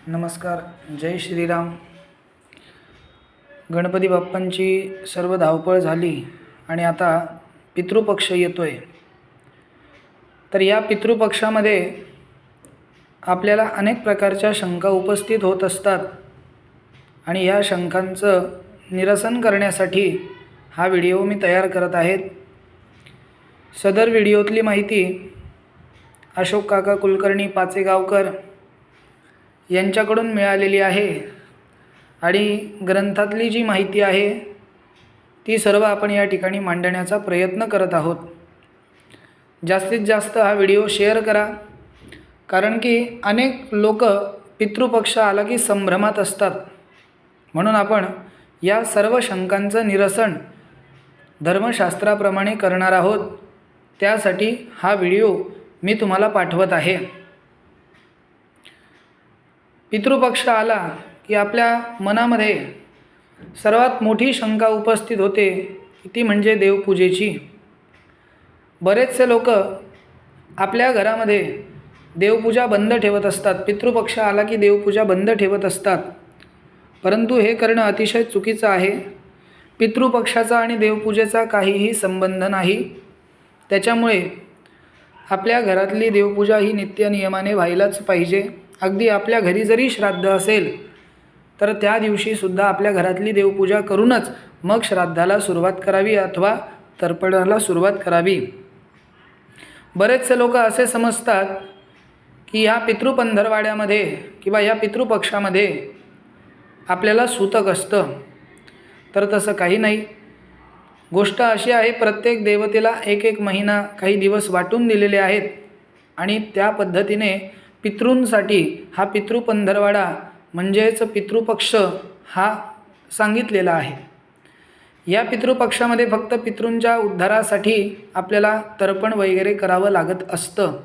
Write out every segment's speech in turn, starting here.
नमस्कार. जय श्रीराम. गणपती बाप्पांची सर्व धावपळ झाली आणि आता पितृपक्ष येतोय. तर या पितृपक्षामध्ये आपल्याला अनेक प्रकारच्या शंका उपस्थित होत असतात आणि या शंकांचं निरसन करण्यासाठी हा व्हिडिओ मी तयार करत आहे. सदर व्हिडिओतली माहिती अशोक काका कुलकर्णी पाचेगावकर यांच्याकडून मिळालेली आहे आणि ग्रंथातली जी माहिती आहे ती सर्व आपण या ठिकाणी मांडण्याचा प्रयत्न करत आहोत. जास्तीत जास्त हा व्हिडिओ शेअर करा, कारण की अनेक लोक पितृपक्ष आला की संभ्रमात असतात. म्हणून आपण या सर्व शंकांचं निरसन धर्मशास्त्राप्रमाणे करणार आहोत. त्यासाठी हा व्हिडिओ मी तुम्हाला पाठवत आहे. पितृपक्ष आला की आपल्या मनामध्ये सर्वात मोठी शंका उपस्थित होते, ती म्हणजे देवपूजेची. बरेचसे लोक आपल्या घरामध्ये देवपूजा बंद ठेवत असतात. पितृपक्ष आला की देवपूजा बंद ठेवत असतात, परंतु हे करणं अतिशय चुकीचं आहे. पितृपक्षाचा आणि देवपूजेचा काहीही संबंध नाही. त्याच्यामुळे आपल्या घरातली देवपूजा ही नित्यनियमाने व्हायलाच पाहिजे. अगदी आपल्या घरी जरी श्राद्ध असेल तर त्या दिवशीसुद्धा आपल्या घरातली देवपूजा करूनच मग श्राद्धाला सुरुवात करावी अथवा तर्पणाला सुरुवात करावी. बरेचसे लोक असे समजतात की ह्या पितृपंधरवाड्यामध्ये किंवा या पितृपक्षामध्ये आपल्याला सूतक असतं, तर तसं काही नाही. गोष्ट अशी आहे, प्रत्येक देवतेला एक एक महिना काही दिवस वाटून दिलेले आहेत आणि त्या पद्धतीने पितृंसाठी हा पितृपंधरवाडा म्हणजेच पितृपक्ष हा सांगितलेला आहे. या पितृपक्षामध्ये फक्त पितृंच्या उद्धारासाठी आपल्याला तर्पण वगैरे करावं लागत असतं.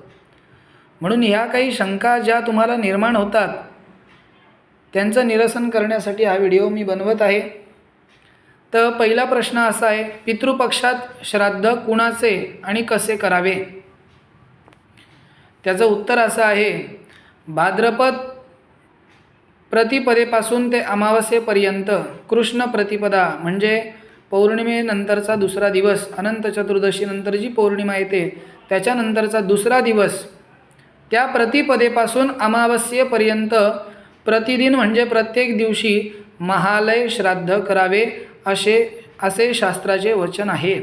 म्हणून ह्या काही शंका ज्या तुम्हाला निर्माण होतात त्यांचं निरसन करण्यासाठी हा व्हिडिओ मी बनवत आहे. तर पहिला प्रश्न असा आहे, पितृपक्षात श्राद्ध कुणाचे आणि कसे करावे? त्याचं उत्तर असं आहे, भाद्रपद प्रतिपदेपासून ते अमावास्येपर्यंत कृष्ण प्रतिपदा म्हणजे पौर्णिमेनंतरचा दुसरा दिवस, अनंत चतुर्दशीनंतर जी पौर्णिमा येते त्याच्यानंतरचा दुसरा दिवस, त्या प्रतिपदेपासून अमावास्येपर्यंत प्रतिदिन म्हणजे प्रत्येक दिवशी महालय श्राद्ध करावे असे शास्त्राचे वचन आहे.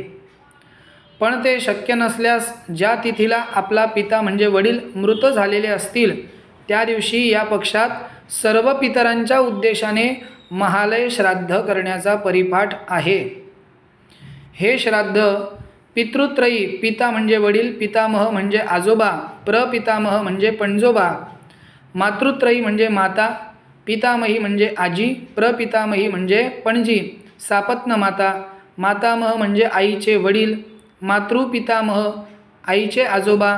पण ते शक्य नसल्यास ज्या तिथीला आपला पिता म्हणजे वडील मृत झालेले असतील त्या दिवशी या पक्षात सर्व पितरांच्या उद्देशाने महालय श्राद्ध करण्याचा परिपाठ आहे. हे श्राद्ध पितृत्रयी, पिता म्हणजे वडील, पितामह म्हणजे आजोबा, प्रपितामह म्हणजे पणजोबा, मातृत्रयी म्हणजे माता, पितामही म्हणजे आजी, प्रपितामही म्हणजे पणजी, सापत्न माता, मातामह म्हणजे आईचे वडील, मातृपितामह आईचे आजोबा,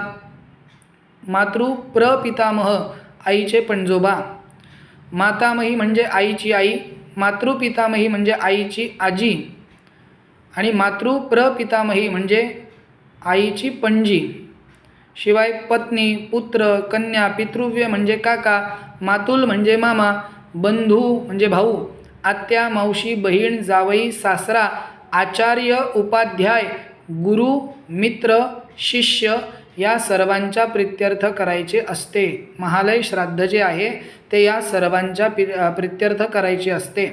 मातृप्रपितामह आईचे पणजोबा, मातामही म्हणजे आईची आई, मातृपितामही म्हणजे आईची आजी आणि मातृप्रपितामही म्हणजे आईची पणजी. शिवाय पत्नी, पुत्र, कन्या, पितृव्य म्हणजे काका, मातुल म्हणजे मामा, बंधू म्हणजे भाऊ, आत्या, मावशी, बहीण, जावई, सासरा, आचार्य, उपाध्याय, गुरु, मित्र, शिष्य या सर्वांच्या प्रित्यर्थ करायचे असते. महालय श्राद्ध जे आहे ते या सर्वांच्या प्रित्यर्थ करायचे असते.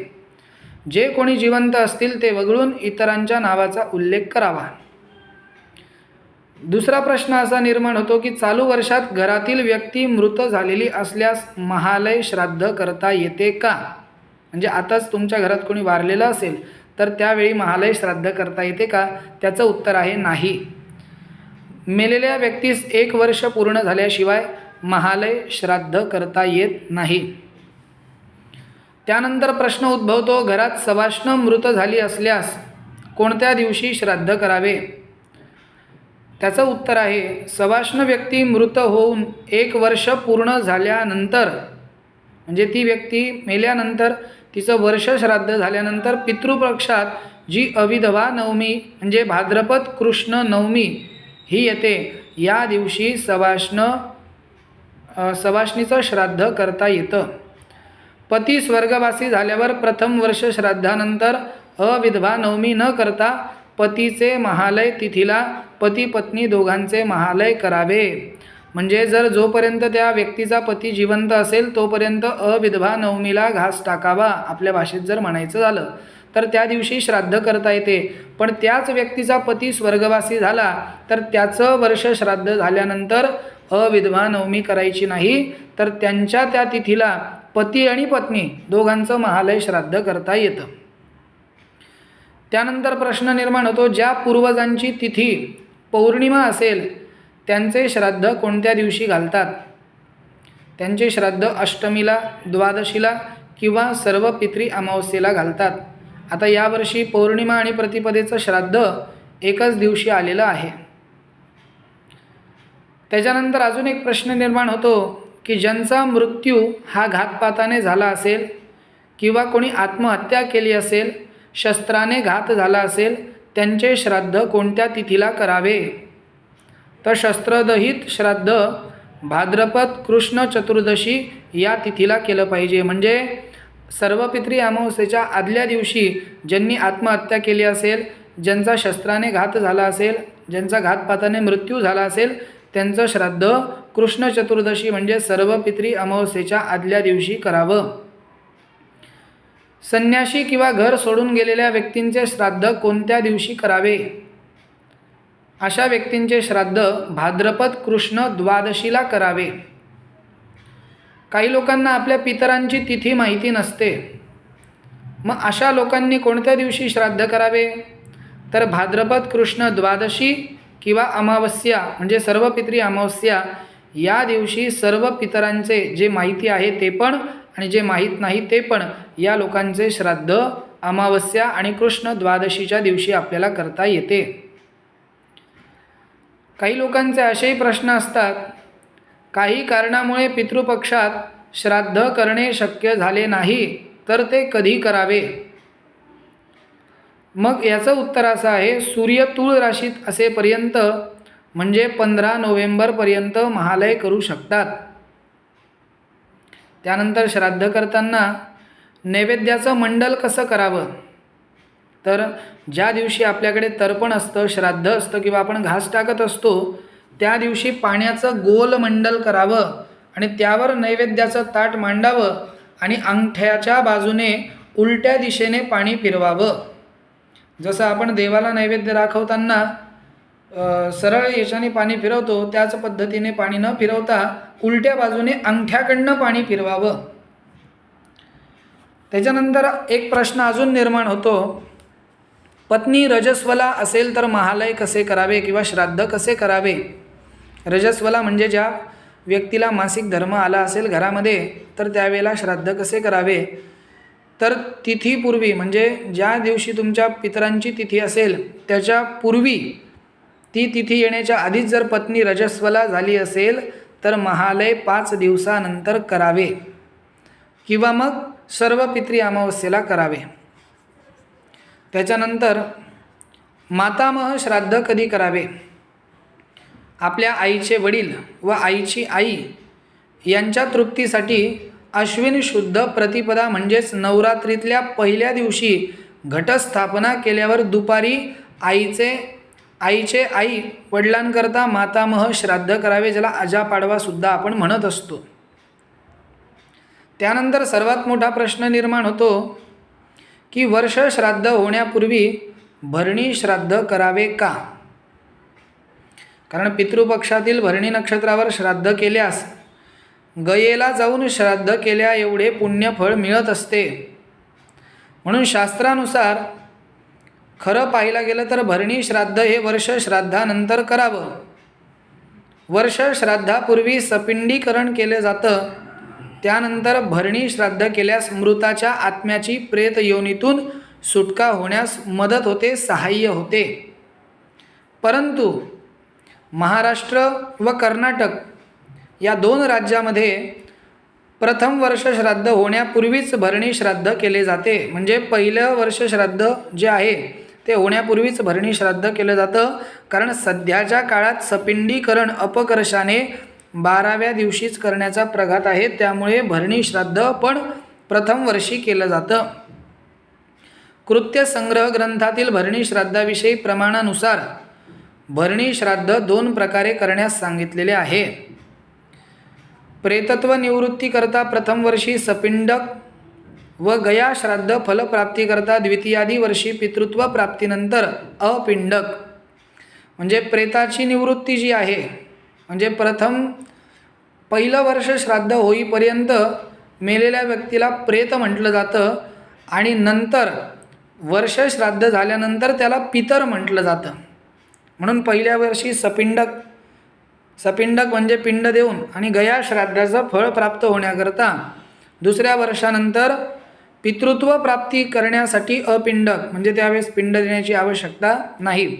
जे कोणी जिवंत असतील ते वगळून इतरांच्या नावाचा उल्लेख करावा. दुसरा प्रश्न असा निर्माण होतो की चालू वर्षात घरातील व्यक्ती मृत झालेली असल्यास महालय श्राद्ध करता येते का? म्हणजे आताच तुमच्या घरात कोणी वारलेलं असेल तर त्यावेळी महालय श्राद्ध करता येते का? त्याचं उत्तर आहे नाही. मेलेल्या व्यक्तीस 1 वर्ष पूर्ण झाल्याशिवाय महालय श्राद्ध करता येत नाही. त्यानंतर प्रश्न उद्भवतो, घरात सवाष्ण मृत झाली असल्यास कोणत्या दिवशी श्राद्ध करावे? त्याचं उत्तर आहे, सवाष्ण व्यक्ती मृत होऊन 1 वर्ष पूर्ण झाल्यानंतर म्हणजे ती व्यक्ती मेल्यानंतर तिचं वर्ष श्राद्ध झाल्यानंतर पितृपक्षात जी अविधवा नवमी म्हणजे भाद्रपद कृष्ण नवमी ही येते, या दिवशी सवाष्णीचं श्राद्ध करता येतं. पती स्वर्गवासी झाल्यावर प्रथम वर्ष श्राद्धानंतर अविधवा नवमी न करता पतीचे महालय तिथीला पती पत्नी दोघांचे महालय करावे. म्हणजे जर जोपर्यंत त्या व्यक्तीचा पती जिवंत असेल तोपर्यंत अविधवा नवमीला घास टाकावा, आपल्या भाषेत जर म्हणायचं झालं तर त्या दिवशी श्राद्ध करता येते. पण त्याच व्यक्तीचा पती स्वर्गवासी झाला तर त्याचं वर्ष श्राद्ध झाल्यानंतर अविधवा नवमी करायची नाही, तर त्यांच्या त्या तिथीला पती आणि पत्नी दोघांचं महालय श्राद्ध करता येतं. त्यानंतर प्रश्न निर्माण होतो, ज्या पूर्वजांची तिथी पौर्णिमा असेल त्यांचे श्राद्ध कोणत्या दिवशी घालतात? त्यांचे श्राद्ध अष्टमीला, द्वादशीला किंवा सर्व पितरी अमावस्येला घालतात. आता यावर्षी पौर्णिमा आणि प्रतिपदेचं श्राद्ध एकच दिवशी आलेलं आहे. त्याच्यानंतर अजून एक प्रश्न निर्माण होतो की ज्यांचा मृत्यू हा घातपाताने झाला असेल किंवा कोणी आत्महत्या केली असेल, शस्त्राने घात झाला असेल, त्यांचे श्राद्ध कोणत्या तिथीला करावे? तर शस्त्रदहित श्राद्ध भाद्रपद कृष्ण चतुर्दशी या तिथीला केलं पाहिजे. म्हणजे सर्व पितरी अमावस्येच्या आदल्या दिवशी ज्यांनी आत्महत्या केली असेल, ज्यांचा शस्त्राने घात झाला असेल, ज्यांचा घातपाताने मृत्यू झाला असेल, त्यांचं श्राद्ध कृष्ण चतुर्दशी म्हणजे सर्व पितरी अमावस्येच्या आदल्या दिवशी करावं. संन्याशी किंवा घर सोडून गेलेल्या व्यक्तींचे श्राद्ध कोणत्या दिवशी करावे? अशा व्यक्तींचे श्राद्ध भाद्रपद कृष्ण द्वादशीला करावे. काही लोकांना आपल्या पितरांची तिथी माहिती नसते, मग अशा लोकांनी कोणत्या दिवशी श्राद्ध करावे? तर भाद्रपद कृष्ण द्वादशी किंवा अमावस्या म्हणजे सर्व पितरी अमावस्या या दिवशी सर्व पितरांचे जे माहिती आहे ते पण आणि जे माहीत नाही ते पण या लोकांचे श्राद्ध अमावस्या आणि कृष्ण द्वादशीच्या दिवशी आपल्याला करता येते. काही लोकांचे असेही प्रश्न असतात, काही कारणामुळे पितृपक्षात श्राद्ध करणे शक्य झाले नाही तर ते कधी करावे? मग याचं उत्तर असं आहे, सूर्य तूळ राशीत असेपर्यंत म्हणजे 15 नोव्हेंबरपर्यंत महालय करू शकतात. त्यानंतर श्राद्ध करताना नैवेद्याचं मंडल कसं करावं? तर ज्या दिवशी आपल्याकडे तर्पण असतं, श्राद्ध असतं किंवा आपण घास टाकत असतो त्या दिवशी पाण्याचं गोल मंडल करावं आणि त्यावर नैवेद्याचं ताट मांडावं आणि अंगठ्याच्या बाजूने उलट्या दिशेने पाणी फिरवावं. जसं आपण देवाला नैवेद्य दाखवताना सरळ याच्याने पाणी फिरवतो त्याच पद्धतीने पाणी न फिरवता उलट्या बाजूने अंगठ्याकडनं पाणी फिरवावं. त्याच्यानंतर एक प्रश्न अजून निर्माण होतो, पत्नी रजस्वला असेल तर महालय कसे करावे किंवा श्राद्ध कसे करावे? रजस्वला म्हणजे ज्या व्यक्तीला मासिक धर्म आला असेल घरामध्ये तर त्यावेळेला श्राद्ध कसे करावे? तर तिथीपूर्वी म्हणजे ज्या दिवशी तुमच्या पितरांची तिथी असेल त्याच्या पूर्वी, ती तिथी येण्याच्या आधीच जर पत्नी रजस्वला झाली असेल तर महालय 5 दिवसानंतर करावे किंवा मग सर्व पितरी अमावस्येला करावे. त्याच्यानंतर मातामह श्राद्ध कधी करावे? आपल्या आईचे वडील व आईची आई यांच्या तृप्तीसाठी अश्विन शुद्ध प्रतिपदा म्हणजेच नवरात्रीतल्या पहिल्या दिवशी घटस्थापना केल्यावर दुपारी आईचे आई वडिलांकरता मातामह श्राद्ध करावे, ज्याला आजापाडवासुद्धा आपण म्हणत असतो. त्यानंतर सर्वात मोठा प्रश्न निर्माण होतो की वर्ष श्राद्ध होण्यापूर्वी भरणी श्राद्ध करावे का? कारण पितृपक्षातील भरणी नक्षत्रावर श्राद्ध केल्यास गयेला जाऊन श्राद्ध केल्या एवढे पुण्यफळ मिळत असते. म्हणून शास्त्रानुसार खरं पाहायला गेलं तर भरणी श्राद्ध हे वर्ष श्राद्धानंतर करावं. वर्ष श्राद्धापूर्वी सपिंडीकरण केले जातं, त्यानंतर भरणी श्राद्ध केल्यास मृताच्या आत्म्याची प्रेत योनीतून सुटका होण्यास मदत होते, सहाय्य होते. परंतु महाराष्ट्र व कर्नाटक या 2 राज्यामध्ये प्रथम वर्ष श्राद्ध होण्यापूर्वीच भरणी श्राद्ध केले जाते. म्हणजे पहिलं वर्ष श्राद्ध जे आहे ते होण्यापूर्वीच भरणी श्राद्ध केलं जातं, कारण सध्याच्या काळात सपिंडीकरण अपकर्षाने 12व्या दिवशीच करण्याचा प्रघात आहे. त्यामुळे भरणी श्राद्ध पण प्रथम वर्षी केलं जातं. कृत्य संग्रह ग्रंथातील भरणी श्राद्धाविषयी प्रमाणानुसार भरणी श्राद्ध 2 प्रकारे करण्यास सांगितलेले आहे. प्रेतत्व निवृत्ती करता प्रथम वर्षी सपिंडक व गया श्राद्ध फलप्राप्ती करता द्वितीयादी वर्षी पितृत्व प्राप्तीनंतर अपिंडक. म्हणजे प्रेताची निवृत्ती जी आहे, म्हणजे पहिलं वर्ष श्राद्ध होईपर्यंत मेलेल्या व्यक्तीला प्रेत म्हटलं जातं आणि नंतर वर्ष श्राद्ध झाल्यानंतर त्याला पितर म्हटलं जातं. म्हणून पहिल्या वर्षी सपिंडक म्हणजे पिंड देऊन आणि गया श्राद्धाचं फळ प्राप्त होण्याकरता, दुसऱ्या वर्षानंतर पितृत्व प्राप्ती करण्यासाठी अपिंडक म्हणजे त्यावेळेस पिंड देण्याची आवश्यकता नाही.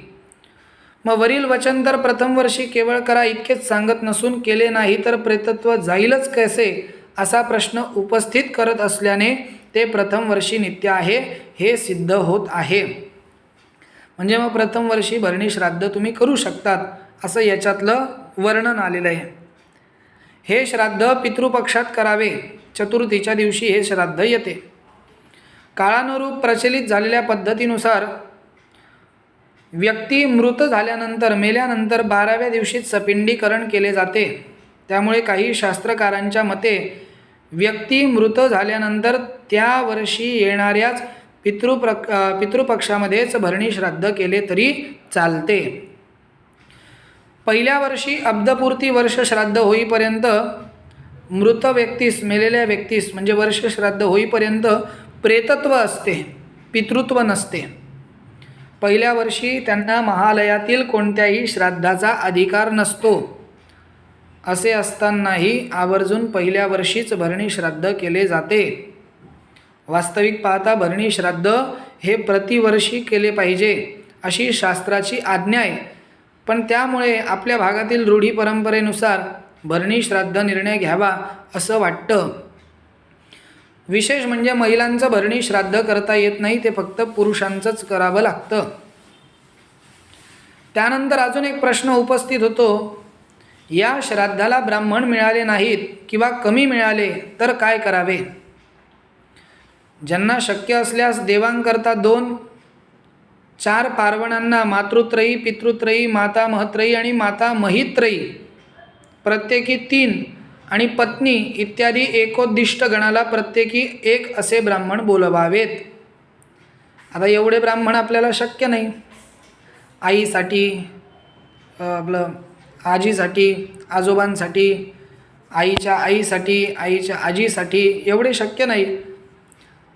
मग वरील वचन तर प्रथम वर्षी केवळ करा इतकेच सांगत नसून केले नाही तर प्रेतत्व जाईलच कसे असा प्रश्न उपस्थित करत असल्याने ते प्रथम वर्षी नित्य आहे हे सिद्ध होत आहे. म्हणजे मग प्रथम वर्षी भरणी श्राद्ध तुम्ही करू शकतात असं याच्यातलं वर्णन आलेलं आहे. हे श्राद्ध पितृपक्षात करावे. चतुर्थीच्या दिवशी हे श्राद्ध येते. काळानुरूप प्रचलित झालेल्या पद्धतीनुसार व्यक्ती मृत झाल्यानंतर मेल्यानंतर 12व्या दिवशीच सपिंडीकरण केले जाते. त्यामुळे काही शास्त्रकारांच्या मते व्यक्ती मृत झाल्यानंतर त्या वर्षी येणाऱ्याच पितृपक्षामध्येच भरणी श्राद्ध केले तरी चालते. पहिल्या वर्षी अब्दपूर्ती वर्ष श्राद्ध होईपर्यंत मृत व्यक्तीस मेलेल्या व्यक्तीस म्हणजे वर्ष श्राद्ध होईपर्यंत प्रेतत्व असते, पितृत्व नसते. पहिल्या वर्षी त्यांना महालयातील कोणत्याही श्राद्धाचा अधिकार नसतो. असे असतानाही आवर्जून पहिल्या वर्षीच भरणी श्राद्ध केले जाते. वास्तविक पाहता भरणी श्राद्ध हे प्रतिवर्षी केले पाहिजे अशी शास्त्राची आज्ञा आहे. पण त्यामुळे आपल्या भागातील रूढी परंपरेनुसार भरणी श्राद्ध निर्णय घ्यावा असं वाटतं. विशेष म्हणजे महिलांचं भरणी श्राद्ध करता येत नाही, ते फक्त पुरुषांचंच करावं लागतं. त्यानंतर अजून एक प्रश्न उपस्थित होतो, या श्राद्धाला ब्राह्मण मिळाले नाहीत किंवा कमी मिळाले तर काय करावे. ज्यांना शक्य असल्यास देवांकरता 2-4 पार्वणांना मातृत्रयी, पितृत्रयी, माता महत्रयी आणि माता महित्रयी प्रत्येकी 3 आणि पत्नी इत्यादी एकोद्दिष्ट गणाला प्रत्येकी 1 असे ब्राह्मण बोलवावेत. आता एवढे ब्राह्मण आपल्याला शक्य नाही. आईसाठी, आपलं आजीसाठी, आजोबांसाठी, आईच्या आईसाठी, आईच्या आजीसाठी एवढे शक्य नाही.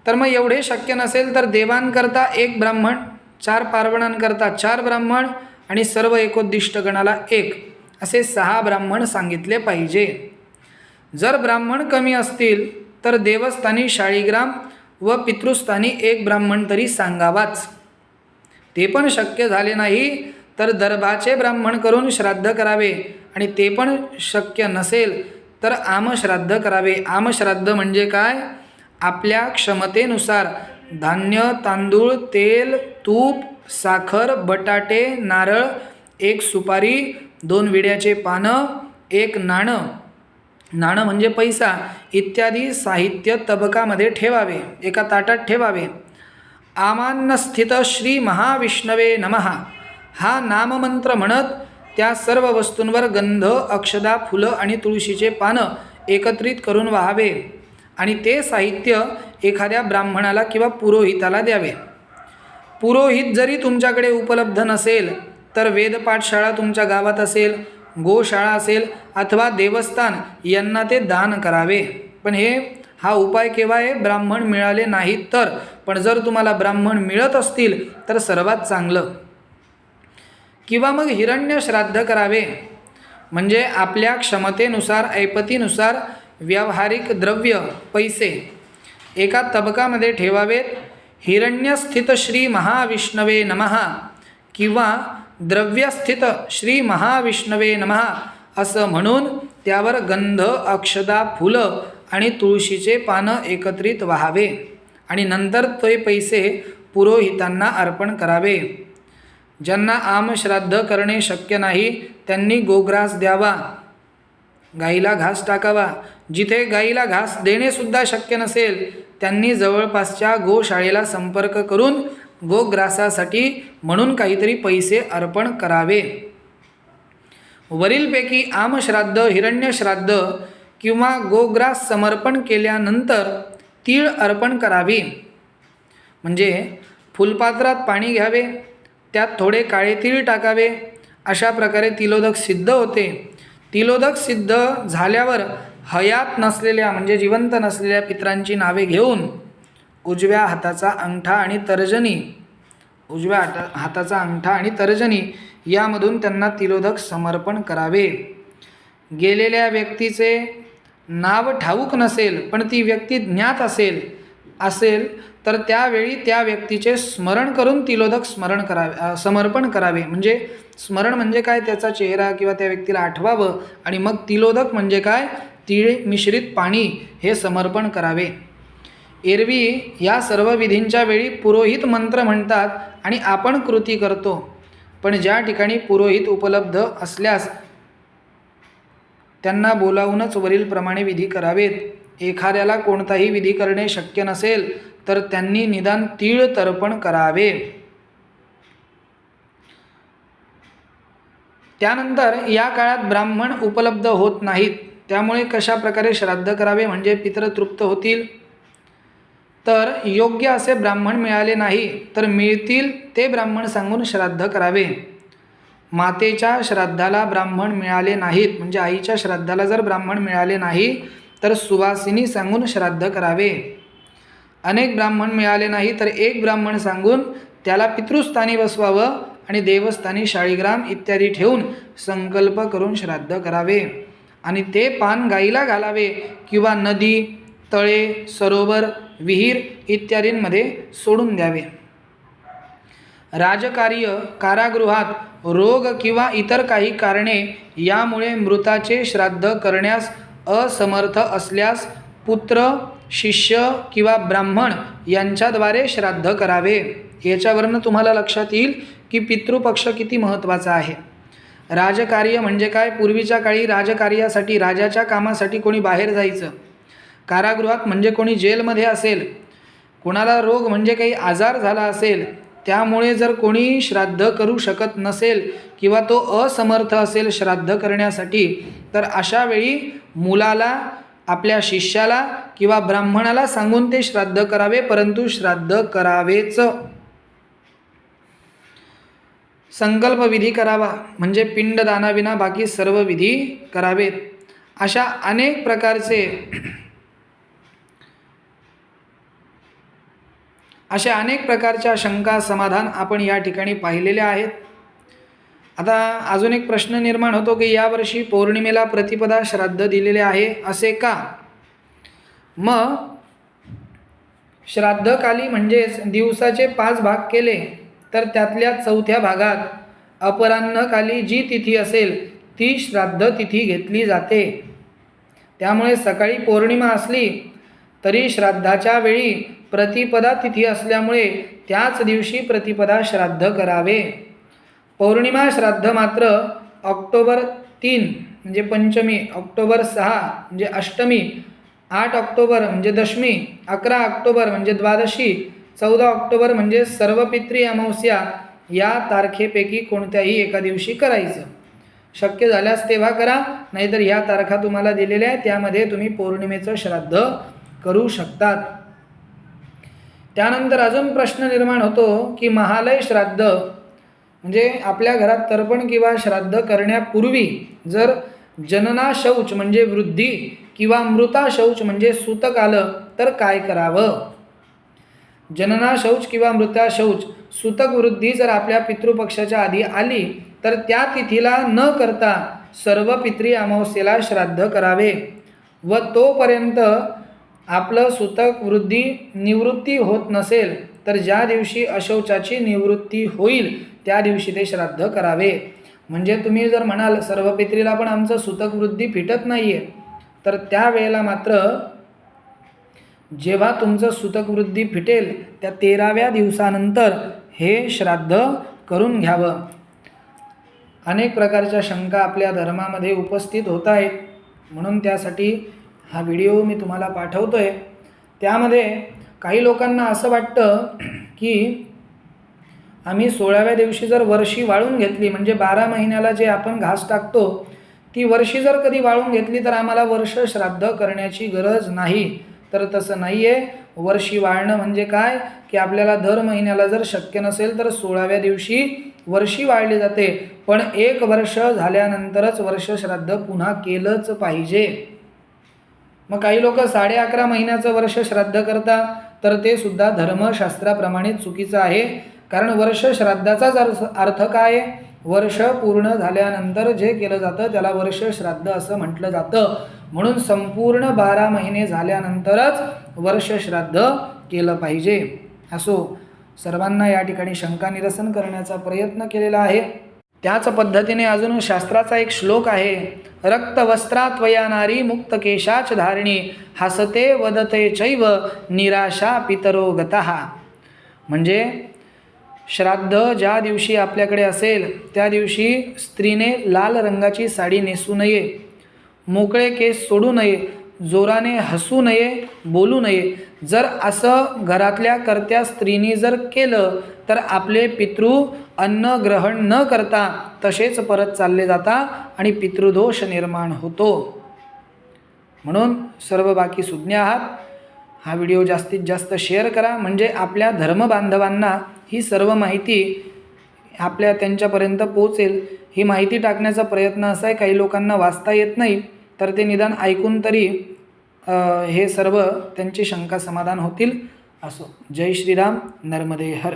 तर मग एवढे शक्य नसेल तर देवांकरता 1 ब्राह्मण, 4 पार्वणांकरता 4 ब्राह्मण आणि सर्व एकोद्दिष्ट गणाला 1 असे 6 ब्राह्मण सांगितले पाहिजे. जर ब्राह्मण कमी असतील तर देवस्थानी शाळीग्राम व पितृस्थानी 1 ब्राह्मण तरी सांगावाच. ते पण शक्य झाले नाही तर दर्भाचे ब्राह्मण करून श्राद्ध करावे आणि ते पण शक्य नसेल तर आमश्राद्ध करावे. आमश्राद्ध म्हणजे काय? आपल्या क्षमतेनुसार धान्य, तांदूळ, तेल, तूप, साखर, बटाटे, नारळ, 1 सुपारी, 2 विड्याचे पानं, 1 नाणं म्हणजे पैसा इत्यादी साहित्य तबकामध्ये ठेवावे, एका ताटात ठेवावे. आमान्नस्थित श्री महाविष्णवे नमः हा नाममंत्र म्हणत त्या सर्व वस्तूंवर गंध, अक्षदा, फुलं आणि तुळशीचे पानं एकत्रित करून वाहावे आणि ते साहित्य एखाद्या ब्राह्मणाला किंवा पुरोहिताला द्यावे. पुरोहित जरी तुमच्याकडे उपलब्ध नसेल तर वेदपाठशाळा तुमच्या गावात असेल, गोशाळा असेल अथवा देवस्थान यांना ते दान करावे. पण हा उपाय केव्हा आहे? ब्राह्मण मिळाले नाहीत तर. पण जर तुम्हाला ब्राह्मण मिळत असतील तर सर्वात चांगलं. किंवा मग हिरण्य श्राद्ध करावे, म्हणजे आपल्या क्षमतेनुसार, ऐपतीनुसार व्यावहारिक द्रव्य, पैसे एका तबकामध्ये ठेवावेत. हिरण्यस्थित श्री महाविष्णवे नमः किंवा द्रव्यस्थित श्री महाविष्णवे नमः असं म्हणून त्यावर गंध, अक्षदा, फुलं आणि तुळशीचे पानं एकत्रित वाहावे आणि नंतर ते पैसे पुरोहितांना अर्पण करावे. ज्यांना आमश्राद्ध करणे शक्य नाही त्यांनी गोग्रास द्यावा, गाईला घास टाकावा. जिथे गाईला घास देणेसुद्धा शक्य नसेल त्यांनी जवळपासच्या गोशाळेला संपर्क करून गोग्रासासाठी म्हणून काहीतरी पैसे अर्पण करावे. वरीलपैकी आमश्राद्ध, हिरण्यश्राद्ध किंवा गोग्रास समर्पण केल्यानंतर तीळ अर्पण करावी. म्हणजे फुलपात्रात पाणी घ्यावे, त्यात थोडे काळे तीळ टाकावे. अशा प्रकारे तिलोदक सिद्ध होते. तिलोदक सिद्ध झाल्यावर हयात नसलेल्या म्हणजे जिवंत नसलेल्या पितरांची नावे घेऊन उजव्या हाताचा अंगठा आणि तर्जनी यामधून त्यांना तिलोदक समर्पण करावे. गेलेल्या व्यक्तीचे नाव ठाऊक नसेल पण ती व्यक्ती ज्ञात असेल तर त्यावेळी त्या व्यक्तीचे स्मरण करून तिलोदक समर्पण करावे. म्हणजे स्मरण म्हणजे काय, त्याचा चेहरा किंवा त्या व्यक्तीला आठवावं आणि मग तिलोदक म्हणजे काय, तीळ मिश्रित पाणी हे समर्पण करावे. एरवी या सर्व विधींच्या वेळी पुरोहित मंत्र म्हणतात आणि आपण कृती करतो. पण ज्या ठिकाणी पुरोहित उपलब्ध असल्यास त्यांना बोलावूनच वरीलप्रमाणे विधी करावेत. एखाद्याला कोणताही विधी करणे शक्य नसेल तर त्यांनी निदान तीळ तर्पण करावे. त्यानंतर या काळात ब्राह्मण उपलब्ध होत नाहीत. त्यामुळे कशा प्रकारे श्राद्ध करावे म्हणजे पितर तृप्त होतील. तर योग्य असे ब्राह्मण मिळाले नाही तर मिळतील ते ब्राह्मण सांगून श्राद्ध करावे. मातेच्या श्राद्धाला ब्राह्मण मिळाले नाहीत म्हणजे आईच्या श्राद्धाला जर ब्राह्मण मिळाले नाही तर सुवासिनी सांगून श्राद्ध करावे. अनेक ब्राह्मण मिळाले नाही तर एक ब्राह्मण सांगून त्याला पितृस्थानी बसवावं आणि देवस्थानी शाळीग्राम इत्यादी ठेवून संकल्प करून श्राद्ध करावे. आणि ते पान गाईला घालावे किंवा नदी, तळे, सरोवर, विहीर इत्यादींमध्ये सोडून द्यावे. राजकार्य, कारागृहात रोग किंवा इतर काही कारणे यामुळे मृताचे श्राद्ध करण्यास असमर्थ असल्यास पुत्र, शिष्य किंवा ब्राह्मण यांच्याद्वारे श्राद्ध करावे. याच्यावरनं तुम्हाला लक्षात येईल की पितृपक्ष किती महत्त्वाचा आहे. राजकार्य म्हणजे काय, पूर्वीच्या काळी राजकार्यासाठी राजाच्या कामासाठी कोणी बाहेर जायचं. कारागृहात म्हणजे कोणी जेलमध्ये असेल, कोणाला रोग म्हणजे काही आजार झाला असेल, त्यामुळे जर कोणी श्राद्ध करू शकत नसेल किंवा तो असमर्थ असेल श्राद्ध करण्यासाठी तर अशा वेळी मुलाला, आपल्या शिष्याला किंवा ब्राह्मणाला सांगून ते श्राद्ध करावे, परंतु श्राद्ध करावेच. संकल्प विधी करावा म्हणजे पिंडदानाविना बाकी सर्व विधी करावेत. अशा अनेक प्रकारच्या शंका समाधान आपण या ठिकाणी पाहिलेले आहेत. आता अजून एक प्रश्न निर्माण होतो की यावर्षी पौर्णिमेला प्रतिपदा श्राद्ध दिलेले आहे असे का. मग श्राद्धकाली म्हणजेच दिवसाचे 5 भाग केले तर त्यातल्या 4थ्या भागात अपराह्नकाली जी तिथी असेल ती श्राद्ध तिथी घेतली जाते. त्यामुळे सकाळी पौर्णिमा असली तरी श्राद्धाच्या वेळी प्रतिपदा तिथी असल्यामुळे त्याच दिवशी प्रतिपदा श्राद्ध करावे. पौर्णिमा श्राद्ध मात्र ऑक्टोबर 3 म्हणजे पंचमी, ऑक्टोबर 6 म्हणजे अष्टमी, 8 ऑक्टोबर म्हणजे दशमी, 11 ऑक्टोबर म्हणजे द्वादशी, 14 ऑक्टोबर म्हणजे सर्वपित्री अमावस्या या तारखेपैकी कोणत्याही एका दिवशी करायचं. शक्य झाल्यास तेव्हा करा, नाहीतर ह्या तारखा तुम्हाला दिलेल्या आहेत त्यामध्ये तुम्ही पौर्णिमेचं श्राद्ध करू शकतात. त्यानंतर अजून प्रश्न निर्माण होतो की महालय श्राद्ध म्हणजे आपल्या घरात तर्पण किंवा श्राद्ध करण्यापूर्वी जर जनना शौच म्हणजे वृद्धी किंवा मृता शौच म्हणजे सूतक आलं तर काय करावं. जनना शौच किंवा मृता शौच सूतक वृद्धी जर आपल्या पितृपक्षाच्या आधी आली तर त्या तिथीला न करता सर्व पित्री अमावस्येला श्राद्ध करावे व तोपर्यंत आपलं सूतक वृद्धी निवृत्ती होत नसेल तर ज्या दिवशी अशौचाची निवृत्ती होईल त्या दिवशी ते श्राद्ध करावे. म्हणजे तुम्ही जर म्हणाल सर्व पित्रीला पण आमचं सूतक वृद्धी फिटत नाही आहे तर त्यावेळेला मात्र जेव्हा तुमचं सूतक वृद्धी फिटेल त्या 13व्या दिवसानंतर हे श्राद्ध करून घ्यावं. अनेक प्रकारच्या शंका आपल्या धर्मामध्ये उपस्थित होत आहेत म्हणून त्यासाठी हा व्हिडिओ मी तुम्हाला पाठवतो आहे. त्यामध्ये काही लोकांना असं वाटतं की आम्ही 16व्या दिवशी जर वर्षी वाळून घेतली, म्हणजे 12 महिन्याला जे आपण घास टाकतो ती वर्षी जर कधी वाळून घेतली तर आम्हाला वर्ष श्राद्ध करण्याची गरज नाही. तर तसं नाही आहे. वर्षी वाळणं म्हणजे काय की आपल्याला दर महिन्याला जर शक्य नसेल तर 16व्या दिवशी वर्षी वाळली जाते, पण 1 वर्ष झाल्यानंतरच वर्ष श्राद्ध पुन्हा केलंच पाहिजे. मग काही लोक 11.5 महिन्याचं वर्ष श्राद्ध करतात, तर ते सुद्धा धर्मशास्त्राप्रमाणे चुकीचं आहे. कारण वर्ष श्राद्धाचाच अर्थ काय? वर्ष पूर्ण झाल्यानंतर जे केलं जातं त्याला वर्ष श्राद्ध असं म्हटलं जातं. म्हणून संपूर्ण 12 महिने झाल्यानंतरच वर्ष श्राद्ध केलं पाहिजे. असो, सर्वांना या ठिकाणी शंका निरसन करण्याचा प्रयत्न केलेला आहे. त्याच पद्धतीने अजून शास्त्राचा एक श्लोक आहे. रक्तवस्त्रात्वया नारी मुक्त केशाच धारिणी हसते वदते चैव निराशा पितरो गतः. म्हणजे श्राद्ध ज्या दिवशी आपल्याकडे असेल त्या दिवशी स्त्रीने लाल रंगाची साडी नेसू नये, मोकळे केस सोडू नये, जोराने हसू नये, बोलू नये. जर असं घरातल्या कर्त्या स्त्रीनी जर केलं तर आपले पितृ अन्न ग्रहण न करता तसेच परत चालले जातात आणि पितृदोष निर्माण होतो. म्हणून सर्व बाकी सुज्ञ आहात. हा व्हिडिओ जास्तीत जास्त शेअर करा, म्हणजे आपल्या धर्मबांधवांना ही सर्व माहिती त्यांच्यापर्यंत पोहोचेल. ही माहिती टाकण्याचा प्रयत्न असा आहे, काही लोकांना वाचता येत नाही तर ते निदान ऐकून तरी हे सर्व त्यांची शंका समाधान होतील. असो, जय श्रीराम, नर्मदे हर.